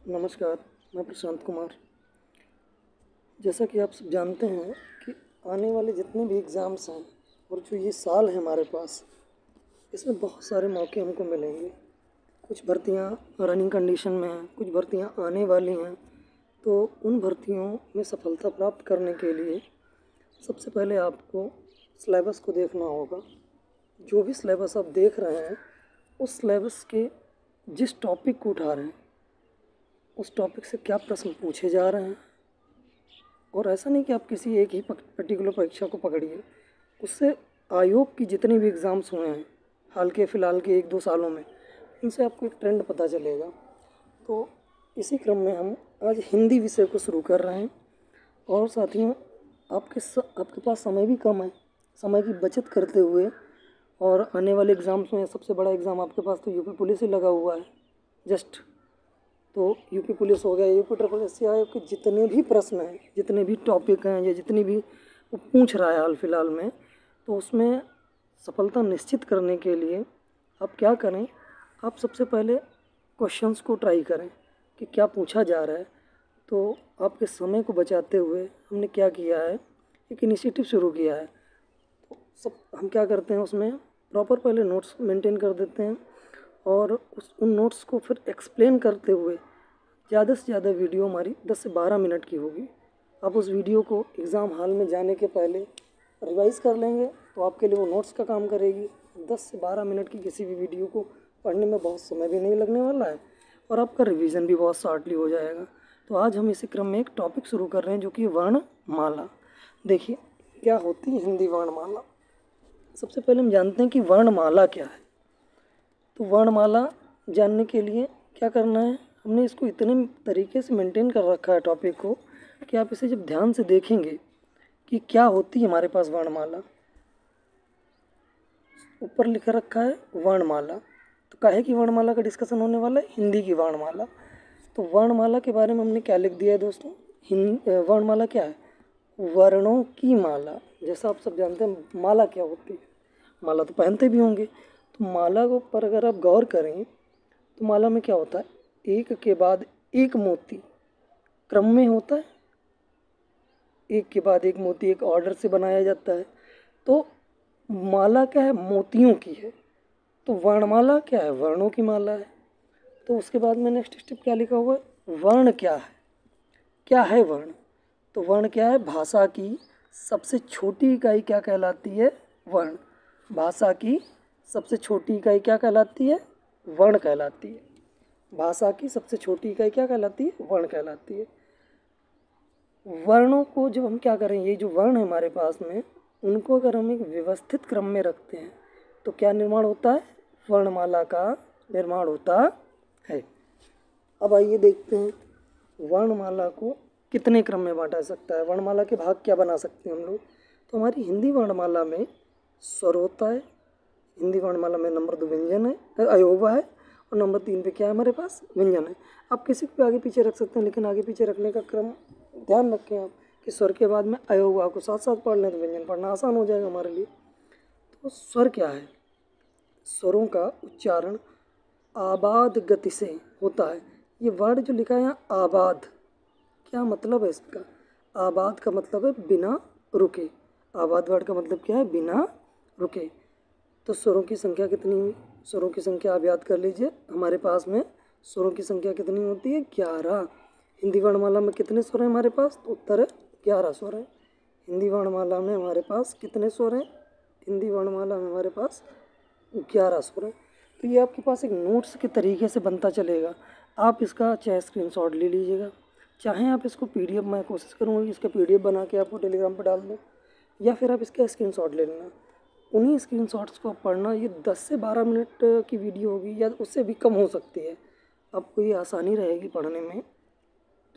नमस्कार, मैं प्रशांत कुमार। जैसा कि आप सब जानते हैं कि आने वाले जितने भी एग्ज़ाम्स हैं और जो ये साल है हमारे पास, इसमें बहुत सारे मौके हमको मिलेंगे। कुछ भर्तियां रनिंग कंडीशन में हैं, कुछ भर्तियां आने वाली हैं। तो उन भर्तियों में सफलता प्राप्त करने के लिए सबसे पहले आपको सिलेबस को देखना होगा। जो भी सिलेबस आप देख रहे हैं, उस सिलेबस के जिस टॉपिक को उठा रहे हैं, उस टॉपिक से क्या प्रश्न पूछे जा रहे हैं। और ऐसा नहीं कि आप किसी एक ही पर्टिकुलर परीक्षा को पकड़िए, उससे आयोग की जितने भी एग्ज़ाम्स हुए हैं हाल के फ़िलहाल के 1-2 सालों में, उनसे आपको एक ट्रेंड पता चलेगा। तो इसी क्रम में हम आज हिंदी विषय को शुरू कर रहे हैं। और साथियों, आपके पास समय भी कम है। समय की बचत करते हुए और आने वाले एग्ज़ाम्स में सबसे बड़ा एग्ज़ाम आपके पास तो यूपी पुलिस ही लगा हुआ है जस्ट। तो यूपी पुलिस हो गया, यूपी ट्रिपल एस सी आयोग के जितने भी प्रश्न हैं, जितने भी टॉपिक हैं या जितनी भी वो पूछ रहा है हाल फिलहाल में, तो उसमें सफलता निश्चित करने के लिए आप क्या करें, आप सबसे पहले क्वेश्चंस को ट्राई करें कि क्या पूछा जा रहा है। तो आपके समय को बचाते हुए हमने क्या किया है, एक इनिशिएटिव शुरू किया है। तो सब हम क्या करते हैं, उसमें प्रॉपर पहले नोट्स मेंटेन कर देते हैं और उन नोट्स को फिर एक्सप्लेन करते हुए ज़्यादा से ज़्यादा वीडियो हमारी 10 से 12 मिनट की होगी। आप उस वीडियो को एग्ज़ाम हॉल में जाने के पहले रिवाइज़ कर लेंगे तो आपके लिए वो नोट्स का काम करेगी। 10 से 12 मिनट की किसी भी वीडियो को पढ़ने में बहुत समय भी नहीं लगने वाला है और आपका रिवीजन भी बहुत शॉर्टली हो जाएगा। तो आज हम इसी क्रम में एक टॉपिक शुरू कर रहे हैं जो कि वर्णमाला। देखिए, क्या होती है हिंदी वर्णमाला। सबसे पहले हम जानते हैं कि वर्णमाला क्या है। तो वर्णमाला जानने के लिए क्या करना है, हमने इसको इतने तरीके से मेंटेन कर रखा है टॉपिक को कि आप इसे जब ध्यान से देखेंगे कि क्या होती है हमारे पास वर्णमाला। ऊपर लिखा रखा है वर्णमाला। तो काहे की वर्णमाला का डिस्कशन होने वाला है, हिंदी की वर्णमाला। तो वर्णमाला के बारे में हमने क्या लिख दिया है दोस्तों, वर्णमाला क्या है, वर्णों की माला। जैसा आप सब जानते हैं माला क्या होती है, माला तो पहनते भी होंगे। तो माला को पर अगर आप गौर करें तो माला में क्या होता है, एक के बाद एक मोती क्रम में होता है, एक के बाद एक मोती एक ऑर्डर से बनाया जाता है। तो माला क्या है, मोतियों की है। तो वर्णमाला क्या है, वर्णों की माला है। तो उसके बाद में नेक्स्ट स्टेप क्या लिखा हुआ है, वर्ण क्या है, क्या है वर्ण। तो वर्ण क्या है, भाषा की सबसे छोटी इकाई क्या कहलाती है, वर्ण। भाषा की सबसे छोटी इकाई क्या कहलाती है, वर्ण कहलाती है। भाषा की सबसे छोटी इकाई क्या कहलाती है, वर्ण कहलाती है। वर्णों को जब हम क्या करें, ये जो वर्ण है हमारे पास में, उनको अगर हम एक व्यवस्थित क्रम में रखते हैं तो क्या निर्माण होता है, वर्णमाला का निर्माण होता है। अब आइए देखते हैं वर्णमाला को कितने क्रम में बांटा सकता है, वर्णमाला के भाग क्या बना सकते हैं हम लोग। तो हमारी हिंदी वर्णमाला में स्वर होता है, हिंदी वर्णमाला में नंबर 2 व्यंजन है, अयोवा है, और नंबर 3 पे क्या है हमारे पास, व्यंजन है। आप किसी को भी आगे पीछे रख सकते हैं, लेकिन आगे पीछे रखने का क्रम ध्यान रखें आप कि स्वर के बाद में अयोवा को साथ साथ पढ़ लें तो व्यंजन पढ़ना आसान हो जाएगा हमारे लिए। तो स्वर क्या है, स्वरों का उच्चारण आबाद गति से होता है। ये वर्ड जो लिखा है यहाँ आबाद, क्या मतलब है इसका, आबाद का मतलब है बिना रुके। आबाद वर्ड का मतलब क्या है, बिना रुके। तो स्वरों की संख्या कितनी हुई, स्वरों की संख्या आप याद कर लीजिए। हमारे पास में स्वरों की संख्या कितनी होती है, 11। हिंदी वर्णमाला में कितने स्वर हैं हमारे पास, तो उत्तर है 11 स्वर हैं। हिंदी वर्णमाला में हमारे पास कितने स्वर हैं, हिंदी वर्णमाला में हमारे पास 11 स्वर हैं। तो ये आपके पास एक नोट्स के तरीके से बनता चलेगा। आप इसका चाहे स्क्रीनशॉट ले लीजिएगा, चाहे आप इसको पीडीएफ, मैं कोशिश करूँगा कि इसका पीडीएफ बना के आपको टेलीग्राम पर डाल दूँ, या फिर आप इसका स्क्रीनशॉट ले लेना। उन्हीं स्क्रीनशॉट्स को पढ़ना। ये 10 से 12 मिनट की वीडियो होगी या उससे भी कम हो सकती है, आपको ये आसानी रहेगी पढ़ने में।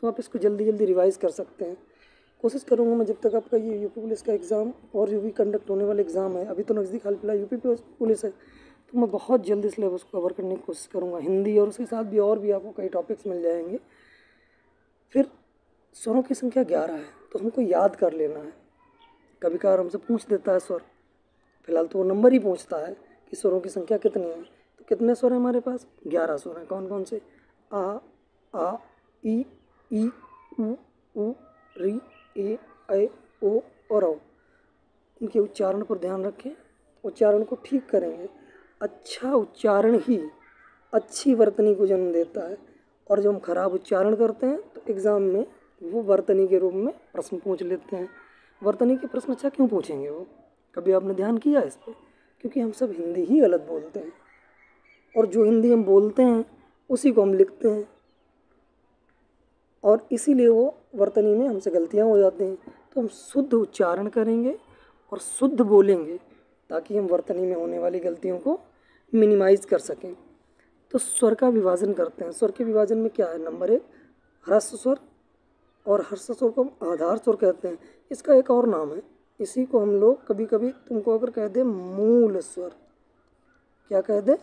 तो आप इसको जल्दी जल्दी रिवाइज़ कर सकते हैं। कोशिश करूँगा मैं, जब तक आपका ये यूपी पुलिस का एग्ज़ाम और जो भी कंडक्ट होने वाले एग्ज़ाम है, अभी तो नज़दीक हाल फिलहाल यूपी पुलिस है, तो मैं बहुत जल्दी सिलेबस को कवर करने की कोशिश करूँगा हिंदी, और उसके साथ भी और भी आपको कई टॉपिक्स मिल जाएंगे। फिर स्वरों की संख्या 11 है, तो हमको याद कर लेना है। कभी कभार हमसे पूछ देता है स्वर, फिलहाल तो वो नंबर ही पूछता है कि स्वरों की संख्या कितनी है। तो कितने स्वर हैं हमारे पास, 11 स्वर हैं। कौन कौन से, आ, ई, ई, उ, री, ए, ऐ, ओ और औ। इनके उच्चारण पर ध्यान रखें, उच्चारण को ठीक करेंगे। अच्छा उच्चारण ही अच्छी वर्तनी को जन्म देता है, और जब हम खराब उच्चारण करते हैं तो एग्ज़ाम में वो वर्तनी के रूप में प्रश्न पूछ लेते हैं। वर्तनी के प्रश्न अच्छा क्यों पूछेंगे वो? कभी आपने ध्यान किया इस पर? क्योंकि हम सब हिंदी ही गलत बोलते हैं, और जो हिंदी हम बोलते हैं उसी को हम लिखते हैं, और इसीलिए वो वर्तनी में हमसे गलतियाँ हो जाती हैं। तो हम शुद्ध उच्चारण करेंगे और शुद्ध बोलेंगे, ताकि हम वर्तनी में होने वाली गलतियों को मिनिमाइज़ कर सकें। तो स्वर का विभाजन करते हैं। स्वर के विभाजन में क्या है? नंबर 1 ह्रस्व स्वर, और ह्रस्व स्वर को हम आधार स्वर कहते हैं। इसका एक और नाम है, इसी को हम लोग कभी कभी तुमको अगर कह दे मूल स्वर, क्या कह दे?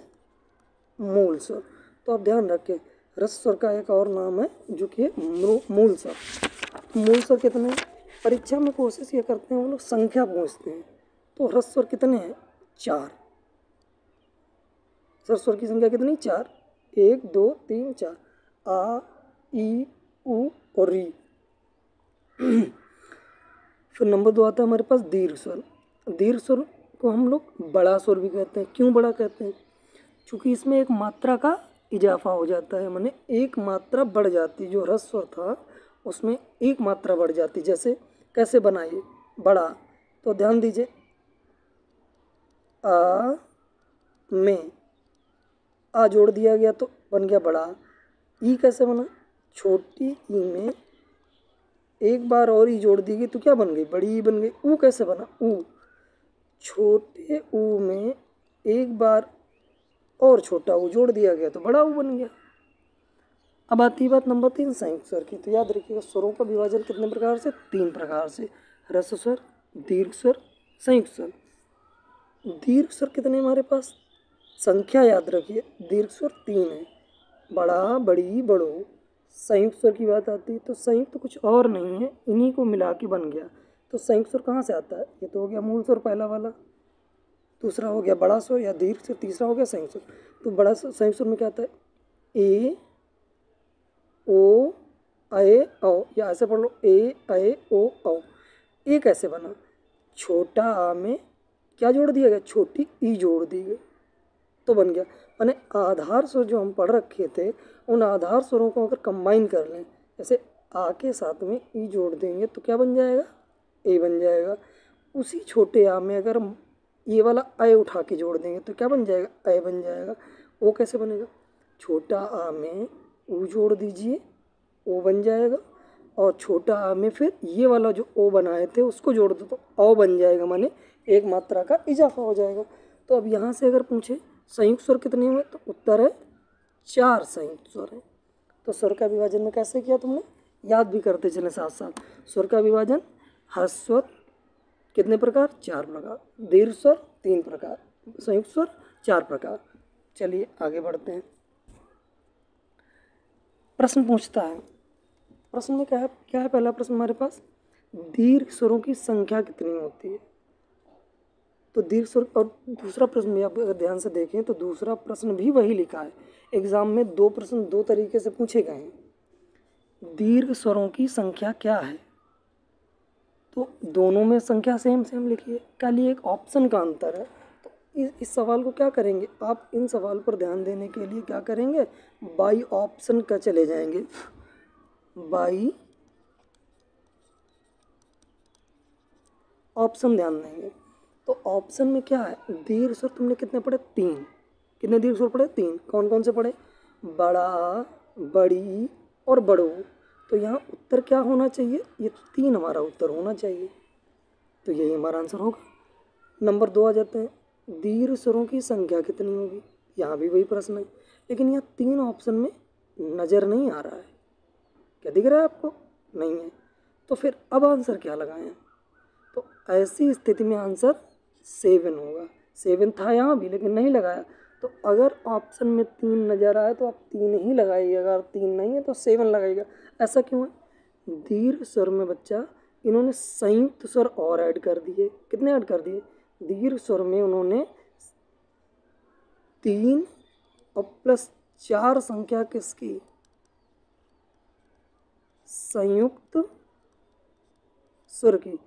मूल स्वर। तो आप ध्यान रखें, ह्रस्व स्वर का एक और नाम है जो कि मूल स्वर। मूल स्वर कितने? परीक्षा में कोशिश ये करते हैं वो लोग संख्या पूछते हैं। तो ह्रस्व स्वर कितने हैं? 4। स्वर की संख्या कितनी? 4। 1 2 3 4। आ, ई, उ और री। फिर नंबर 2 आता है हमारे पास दीर्घ स्वर। दीर्घ स्वर को हम लोग बड़ा स्वर भी कहते हैं। क्यों बड़ा कहते हैं? क्योंकि इसमें एक मात्रा का इजाफा हो जाता है, माने एक मात्रा बढ़ जाती। जो ह्रस्व स्वर था उसमें एक मात्रा बढ़ जाती। जैसे कैसे बनाइए बड़ा? तो ध्यान दीजिए, आ में आ जोड़ दिया गया तो बन गया बड़ा। ई कैसे बना? छोटी ई में एक बार और ई जोड़ दी गई तो क्या बन गई? बड़ी ई बन गई। ऊ कैसे बना? ऊ छोटे ऊ में एक बार और छोटा ऊ जोड़ दिया गया तो बड़ा ऊ बन गया। अब आती है बात नंबर 3 संयुक्त स्वर की। तो याद रखिएगा, स्वरों का विभाजन कितने प्रकार से? 3 प्रकार से, ह्रस्व स्वर, दीर्घ स्वर, संयुक्त स्वर। दीर्घ स्वर कितने हमारे पास? संख्या याद रखिए, दीर्घ स्वर 3 है, बड़ा, बड़ी, बड़ो। संयुक्त स्वर की बात आती है तो संयुक्त तो कुछ और नहीं है, इन्हीं को मिला के बन गया। तो संयुक्त स्वर कहाँ से आता है? ये तो हो गया मूल स्वर पहला वाला, दूसरा हो गया बड़ा स्वर या दीर्घ स्वर, तीसरा हो गया संयुक्त स्वर। तो बड़ा संयुक्त स्वर में क्या आता है? ए, ओ, ऐ, औ, या ऐसे पढ़ लो, ए, ऐ, ओ, औ। ए कैसे बना? छोटा आ में क्या जोड़ दिया गया? छोटी ई जोड़ दी गई तो बन गया। माने आधार स्वर जो हम पढ़ रखे थे, उन आधार स्वरों को अगर कंबाइन कर लें, जैसे आ के साथ में ई जोड़ देंगे तो क्या बन जाएगा? ए बन जाएगा। उसी छोटे आ में अगर हम ये वाला ऐ उठा के जोड़ देंगे तो क्या बन जाएगा? ऐ बन जाएगा। ओ कैसे बनेगा? छोटा आ में ऊ जोड़ दीजिए, ओ बन जाएगा, और छोटा आ में फिर ये वाला जो ओ बनाए थे उसको जोड़ दो तो औ बन जाएगा, माने एक मात्रा का इजाफा हो जाएगा। तो अब यहाँ से अगर पूछे संयुक्त स्वर कितने हुए, तो उत्तर है 4 संयुक्त स्वर है। तो स्वर का विभाजन में कैसे किया तुमने? याद भी करते चले साथ साथ। स्वर का विभाजन, ह्रस्व स्वर कितने प्रकार? 4 प्रकार, दीर्घ स्वर 3 प्रकार, संयुक्त स्वर 4 प्रकार। चलिए आगे बढ़ते हैं। प्रश्न पूछता है, प्रश्न में क्या है? पहला प्रश्न हमारे पास, दीर्घ स्वरों की संख्या कितनी होती है? तो दीर्घ स्वर, और दूसरा प्रश्न भी आप अगर ध्यान से देखें तो दूसरा प्रश्न भी वही लिखा है। एग्जाम में 2 प्रश्न 2 तरीके से पूछे गए हैं। दीर्घ स्वरों की संख्या क्या है? तो दोनों में संख्या सेम सेम लिखिए, खाली एक ऑप्शन का अंतर है। तो इस सवाल को क्या करेंगे आप? इन सवाल पर ध्यान देने के लिए क्या करेंगे? बाई ऑप्शन का चले जाएंगे, बाई ऑप्शन ध्यान देंगे। तो ऑप्शन में क्या है? दीर्घ स्वर तुमने कितने पढ़े? 3। कितने दीर्घ स्वर पढ़े? 3। कौन कौन से पढ़े? बड़ा, बड़ी और बड़ो। तो यहाँ उत्तर क्या होना चाहिए? ये 3 हमारा उत्तर होना चाहिए, तो यही हमारा आंसर होगा। नंबर 2 आ जाते हैं, दीर्घ स्वरों की संख्या कितनी होगी? यहाँ भी वही प्रश्न है, लेकिन यहाँ 3 ऑप्शन में नज़र नहीं आ रहा है। क्या दिख रहा है आपको? नहीं है। तो फिर अब आंसर क्या लगाएं? तो ऐसी स्थिति में आंसर 7 होगा। 7 था यहाँ भी लेकिन नहीं लगाया। तो अगर ऑप्शन में 3 नज़र आए तो आप 3 ही लगाइएगा, अगर 3 नहीं है तो 7 लगाइएगा। ऐसा क्यों है? दीर्घ स्वर में बच्चा इन्होंने संयुक्त स्वर और ऐड कर दिए। कितने ऐड कर दिए? दीर्घ स्वर में उन्होंने 3 और प्लस 4 संख्या किसकी? संयुक्त स्वर की,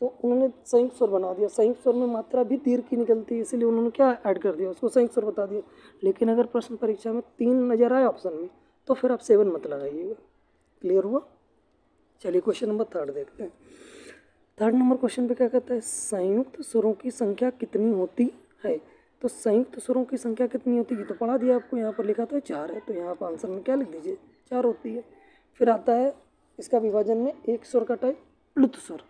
तो उन्होंने संयुक्त स्वर बना दिया। संयुक्त स्वर में मात्रा भी दीर्घ की निकलती है, इसलिए उन्होंने क्या ऐड कर दिया, उसको संयुक्त स्वर बता दिया। लेकिन अगर प्रश्न परीक्षा में 3 नजर आए ऑप्शन में, तो फिर आप 7 मत लगाइएगा। क्लियर हुआ? चलिए क्वेश्चन नंबर 3 देखते हैं। 3 नंबर क्वेश्चन पे क्या कहता है, संयुक्त स्वरों की संख्या कितनी होती है। तो संयुक्त स्वरों की संख्या कितनी होती है तो पढ़ा दिया आपको, यहाँ पर लिखा तो 4 है, तो यहाँ पर आंसर में क्या लिख दीजिए, 4 होती है। फिर आता है इसका विभाजन में एक स्वर का टाइप प्लुत स्वर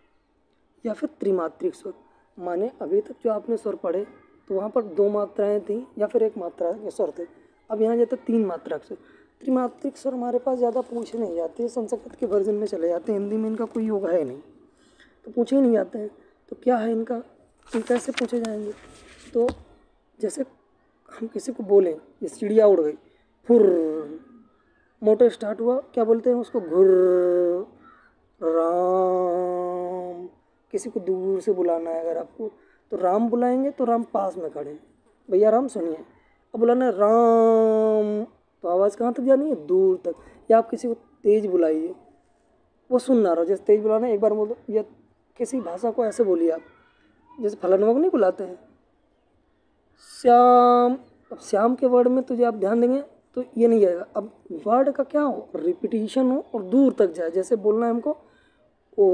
या फिर त्रिमात्रिक स्वर। माने अभी तक जो आपने स्वर पढ़े तो वहाँ पर 2 मात्राएं थी या फिर 1 मात्रा के स्वर थे। अब यहाँ जाते 3 मात्रा के स्वर। त्रिमात्रिक स्वर हमारे पास ज़्यादा पूछे नहीं जाते, संस्कृत के वर्जन में चले जाते हैं, हिंदी में इनका कोई योग है नहीं तो पूछे ही नहीं जाते हैं। तो क्या है इनका, कैसे पूछे जाएंगे। तो जैसे हम किसी को बोलें, ये चिड़िया उड़ गई, फुर, मोटर स्टार्ट हुआ, क्या बोलते हैं उसको, घुर, राम। किसी को दूर से बुलाना है अगर आपको, तो राम बुलाएंगे तो राम पास में खड़े, भैया राम सुनिए। अब बुलाना है राम, तो आवाज़ कहाँ तक जानी है, दूर तक। या आप किसी को तेज बुलाइए, वो सुन ना रहा, जैसे तेज बुलाना है एक बार बोलो, या किसी भाषा को ऐसे बोलिए आप, जैसे फलाना को नहीं बुलाते हैं श्याम। अब श्याम के वर्ड में तो जो आप ध्यान देंगे तो ये नहीं जाएगा। अब वर्ड का क्या हो, रिपीटिशन हो और दूर तक जाए। जैसे बोलना है हमको ओ,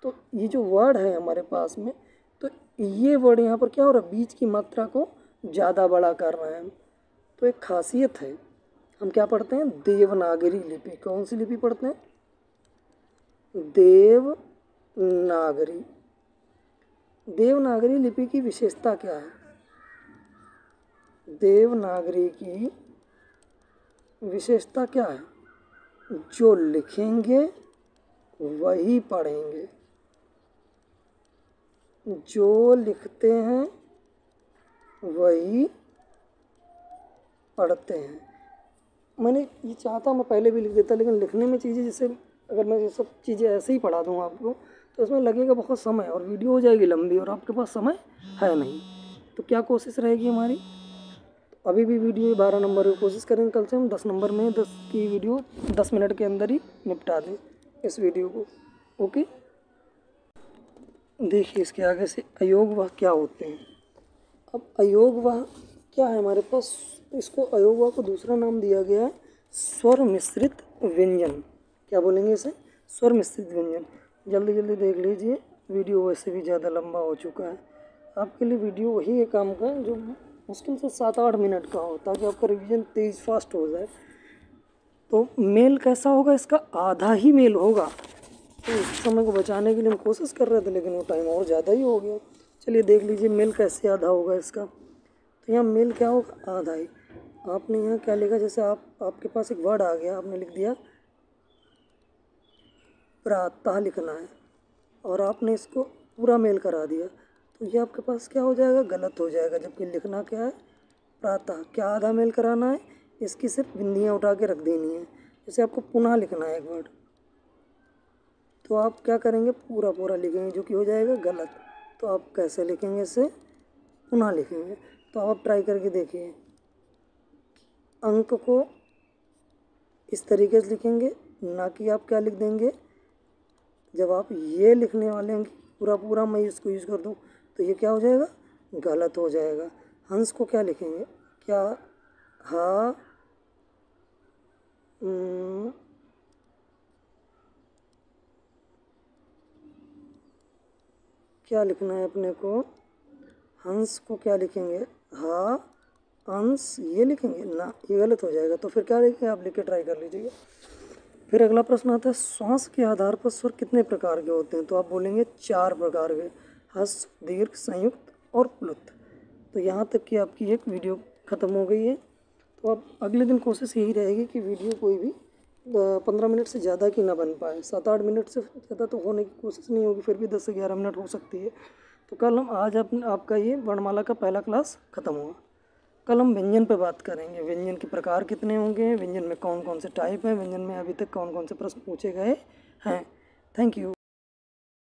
तो ये जो वर्ड है हमारे पास में, तो ये वर्ड यहाँ पर क्या हो रहा है, बीच की मात्रा को ज़्यादा बड़ा कर रहे हैं। तो एक खासियत है, हम क्या पढ़ते हैं, देवनागरी लिपि। कौन सी लिपि पढ़ते हैं, देवनागरी। देवनागरी लिपि की विशेषता क्या है, देवनागरी की विशेषता क्या है, जो लिखेंगे वही पढ़ेंगे, जो लिखते हैं वही पढ़ते हैं। मैंने ये चाहता मैं पहले भी लिख देता, लेकिन लिखने में चीज़ें, जैसे अगर मैं ये सब चीज़ें ऐसे ही पढ़ा दूँ आपको तो उसमें लगेगा बहुत समय और वीडियो हो जाएगी लंबी और आपके पास समय है नहीं। तो क्या कोशिश रहेगी हमारी, अभी भी वीडियो 12 नंबर की कोशिश करेंगे, कल से हम 10 नंबर में 10 की वीडियो 10 मिनट के अंदर ही निपटा दें इस वीडियो को। ओके, देखिए इसके आगे से अयोग वाह क्या होते हैं। अब अयोग वाह क्या है हमारे पास, इसको अयोग वाह को दूसरा नाम दिया गया है स्वर मिश्रित व्यंजन। क्या बोलेंगे इसे, स्वर मिश्रित व्यंजन। जल्दी जल्दी देख लीजिए, वीडियो वैसे भी ज़्यादा लंबा हो चुका है। आपके लिए वीडियो वही है काम का जो मुश्किल से 7-8 मिनट का हो, ताकि आपका रिवीजन तेज फास्ट हो जाए। तो मेल कैसा होगा, इसका आधा ही मेल होगा। तो इस समय को बचाने के लिए हम कोशिश कर रहे थे, लेकिन वो टाइम और ज़्यादा ही हो गया। चलिए देख लीजिए मेल कैसे आधा होगा इसका। तो यहाँ मेल क्या होगा, आधा ही। आपने यहाँ क्या लिखा, जैसे आपके पास एक वर्ड आ गया, आपने लिख दिया प्रातः लिखना है और आपने इसको पूरा मेल करा दिया, तो ये आपके पास क्या हो जाएगा, गलत हो जाएगा। जबकि लिखना क्या है, प्रातः। क्या आधा मेल कराना है, इसकी सिर्फ बिंदियाँ उठा के रख देनी है। जैसे आपको पुनः लिखना है एक वर्ड, तो आप क्या करेंगे, पूरा पूरा लिखेंगे, जो कि हो जाएगा गलत। तो आप कैसे लिखेंगे, इसे पुनः लिखेंगे। तो आप ट्राई करके देखिए, अंक को इस तरीके से लिखेंगे, ना कि आप क्या लिख देंगे, जब आप ये लिखने वाले हैं पूरा पूरा मैं इसको यूज़ कर दूं तो ये क्या हो जाएगा, गलत हो जाएगा। हंस को क्या लिखेंगे, क्या हा क्या लिखना है अपने को, हंस को क्या लिखेंगे, हा अंश, ये लिखेंगे ना, ये गलत हो जाएगा। तो फिर क्या लिखेंगे, आप लिख के ट्राई कर लीजिएगा। फिर अगला प्रश्न आता है, श्वास के आधार पर स्वर कितने प्रकार के होते हैं। तो आप बोलेंगे 4 प्रकार के, ह्रस्व, दीर्घ, संयुक्त और प्लुत। तो यहाँ तक कि आपकी एक वीडियो ख़त्म हो गई है। तो अब अगले दिन कोशिश यही रहेगी कि वीडियो कोई भी 15 मिनट से ज़्यादा की ना बन पाए। 7-8 मिनट से ज़्यादा तो होने की कोशिश नहीं होगी, फिर भी 10 से 11 मिनट हो सकती है। तो कल हम आज आपका ये वर्णमाला का पहला क्लास ख़त्म हुआ। कल हम व्यंजन पे बात करेंगे, व्यंजन के प्रकार कितने होंगे, व्यंजन में कौन कौन से टाइप हैं, व्यंजन में अभी तक कौन कौन से प्रश्न पूछे गए हैं। Thank you.